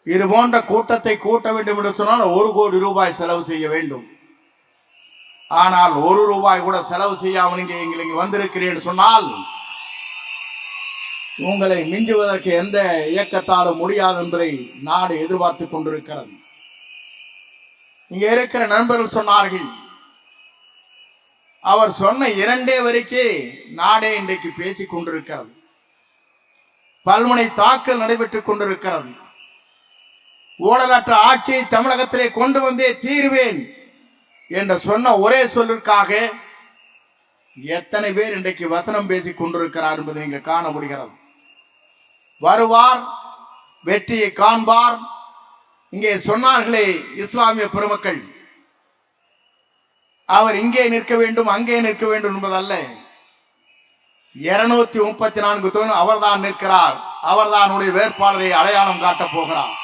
இது போன்ற கூட்டத்தை கூட்ட வேண்டும் என்று சொன்னால் 1 கோடி ரூபாய் செலவு செய்ய வேண்டும். ஆனால் 1 ரூபாய் கூட செலவு செய்யாமல் நீங்க இங்கே வந்திருக்கிறேன் சொன்னால் உங்களை மிஞ்சுவதற்கு எந்த இயக்கத்தாலும் முடியாது என்பதை நாடு எதிர்பார்த்து கொண்டிருக்கிறது. இங்க இருக்கிற நண்பர்கள் சொன்னார்கள், அவர் சொன்ன 2 வரைக்கே நாடே இன்றைக்கு பேசிக் கொண்டிருக்கிறது. பல்முனை தாக்கல் நடைபெற்றுக் கொண்டிருக்கிறது. ஊழலற்ற ஆட்சியை தமிழகத்திலே கொண்டு வந்தே தீர்வேன் என்று சொன்ன ஒரே சொல்லிற்காக எத்தனை பேர் இன்றைக்கு வசனம் பேசிக் கொண்டிருக்கிறார் என்பதை நீங்க காண முடிகிறது. வருவார், வெற்றியை காண்பார். இங்கே சொன்னார்களே இஸ்லாமிய பெருமக்கள், அவர் இங்கே நிற்க வேண்டும் அங்கே நிற்க வேண்டும் என்பதல்ல. 234 அவர்தான் நிற்கிறார். அவர்தான் வேட்பாளரை அடையாளம் காட்டப் போகிறார்.